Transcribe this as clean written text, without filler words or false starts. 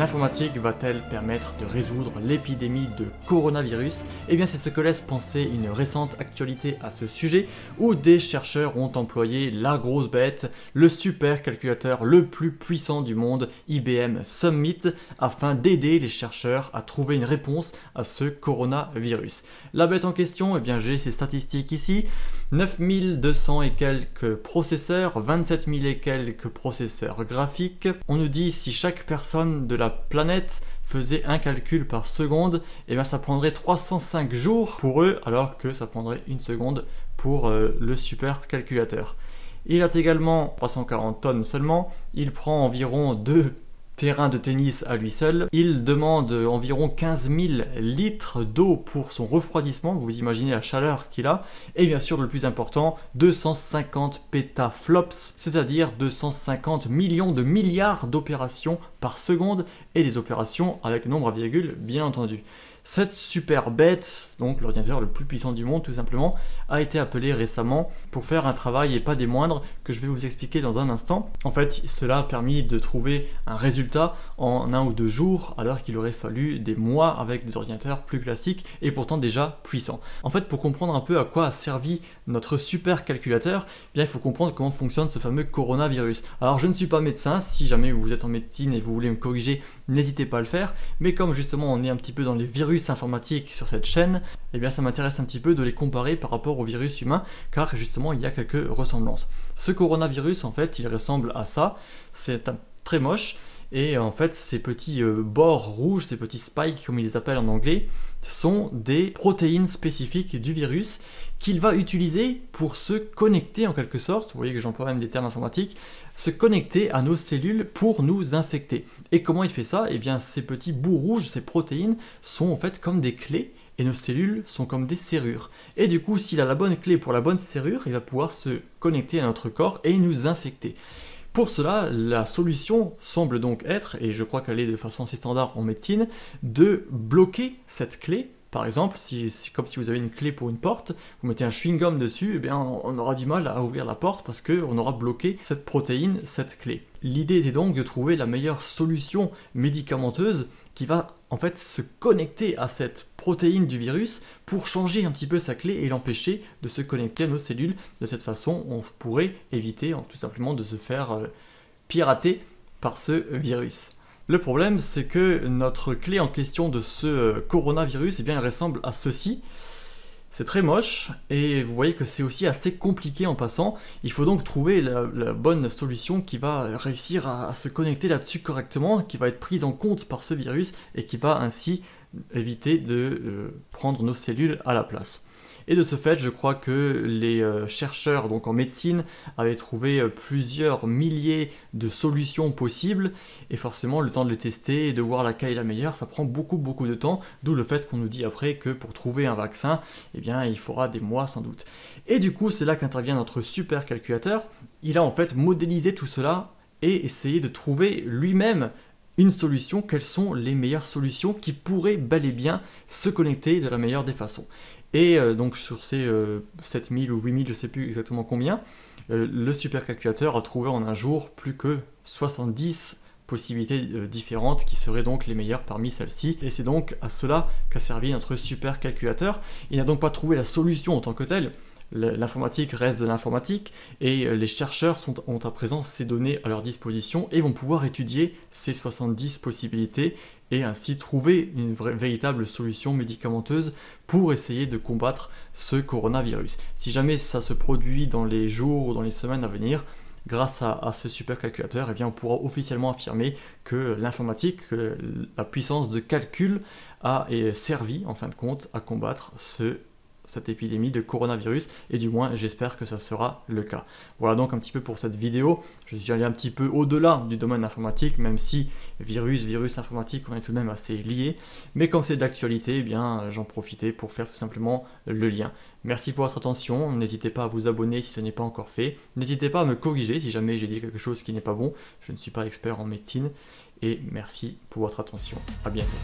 l'informatique va-t-elle permettre de résoudre l'épidémie de coronavirus? Eh bien c'est ce que laisse penser une récente actualité à ce sujet, où des chercheurs ont employé la grosse bête, le supercalculateur le plus puissant du monde, IBM Summit, afin d'aider les chercheurs à trouver une réponse à ce coronavirus. La bête en question, eh bien j'ai ces statistiques ici, 9200 et quelques processeurs, 27 000 et quelques processeurs graphiques. On nous dit si chaque personne de la planète faisait un calcul par seconde, et bien ça prendrait 305 jours pour eux, alors que ça prendrait une seconde pour le supercalculateur. Il a également 340 tonnes seulement, il prend environ 2 terrains de tennis à lui seul. Il demande environ 15 000 litres d'eau pour son refroidissement, vous imaginez la chaleur qu'il a. Et bien sûr, le plus important, 250 pétaflops, c'est-à-dire 250 millions de milliards d'opérations par seconde, et des opérations avec le nombre à virgule, bien entendu. Cette super bête, donc l'ordinateur le plus puissant du monde tout simplement, a été appelé récemment pour faire un travail et pas des moindres que je vais vous expliquer dans un instant. En fait, cela a permis de trouver un résultat en 1 ou 2 jours, alors qu'il aurait fallu des mois avec des ordinateurs plus classiques et pourtant déjà puissants. En fait, pour comprendre un peu à quoi a servi notre supercalculateur, eh bien il faut comprendre comment fonctionne ce fameux coronavirus. Alors je ne suis pas médecin, si jamais vous êtes en médecine et vous voulez me corriger, n'hésitez pas à le faire, mais comme justement on est un petit peu dans les virus informatiques sur cette chaîne, eh bien ça m'intéresse un petit peu de les comparer par rapport au virus humain, car justement il y a quelques ressemblances. Ce coronavirus, en fait, il ressemble à ça, c'est très moche, et en fait ces petits bords rouges, ces petits spikes comme ils les appellent en anglais, sont des protéines spécifiques du virus qu'il va utiliser pour se connecter en quelque sorte, vous voyez que j'emploie même des termes informatiques, se connecter à nos cellules pour nous infecter. Et comment il fait ça? Eh bien ces petits bouts rouges, ces protéines, sont en fait comme des clés, et nos cellules sont comme des serrures. Et du coup, s'il a la bonne clé pour la bonne serrure, il va pouvoir se connecter à notre corps et nous infecter. Pour cela, la solution semble donc être, et je crois qu'elle est de façon assez standard en médecine, de bloquer cette clé. Par exemple, comme si vous avez une clé pour une porte, vous mettez un chewing-gum dessus, eh bien on aura du mal à ouvrir la porte parce qu'on aura bloqué cette protéine, cette clé. L'idée était donc de trouver la meilleure solution médicamenteuse qui va en fait se connecter à cette protéine du virus pour changer un petit peu sa clé et l'empêcher de se connecter à nos cellules. De cette façon, on pourrait éviter tout simplement de se faire pirater par ce virus. Le problème, c'est que notre clé en question de ce coronavirus, eh bien, elle ressemble à ceci. C'est très moche, et vous voyez que c'est aussi assez compliqué en passant. Il faut donc trouver la bonne solution qui va réussir à se connecter là-dessus correctement, qui va être prise en compte par ce virus, et qui va ainsi éviter de prendre nos cellules à la place. Et de ce fait, je crois que les chercheurs donc en médecine avaient trouvé plusieurs milliers de solutions possibles, et forcément le temps de les tester et de voir laquelle est la meilleure, ça prend beaucoup de temps, d'où le fait qu'on nous dit après que pour trouver un vaccin, eh bien il faudra des mois sans doute. Et du coup, c'est là qu'intervient notre supercalculateur. Il a en fait modélisé tout cela et essayé de trouver lui-même une solution, quelles sont les meilleures solutions qui pourraient bel et bien se connecter de la meilleure des façons. Et donc sur ces 7000 ou 8000, je ne sais plus exactement combien, le supercalculateur a trouvé en un jour plus que 70 possibilités différentes qui seraient donc les meilleures parmi celles-ci. Et c'est donc à cela qu'a servi notre supercalculateur. Il n'a donc pas trouvé la solution en tant que telle. L'informatique reste de l'informatique, et les chercheurs ont à présent ces données à leur disposition et vont pouvoir étudier ces 70 possibilités et ainsi trouver une véritable solution médicamenteuse pour essayer de combattre ce coronavirus. Si jamais ça se produit dans les jours ou dans les semaines à venir, grâce à ce supercalculateur, eh bien on pourra officiellement affirmer que l'informatique, la puissance de calcul a servi en fin de compte à combattre cette épidémie de coronavirus, et du moins j'espère que ça sera le cas. Voilà donc un petit peu pour cette vidéo. Je suis allé un petit peu au-delà du domaine informatique, même si virus informatique, on est tout de même assez liés, mais comme c'est d'actualité, eh bien j'en profitais pour faire tout simplement le lien. Merci pour votre attention, n'hésitez pas à vous abonner si ce n'est pas encore fait, n'hésitez pas à me corriger si jamais j'ai dit quelque chose qui n'est pas bon, je ne suis pas expert en médecine, et merci pour votre attention, à bientôt.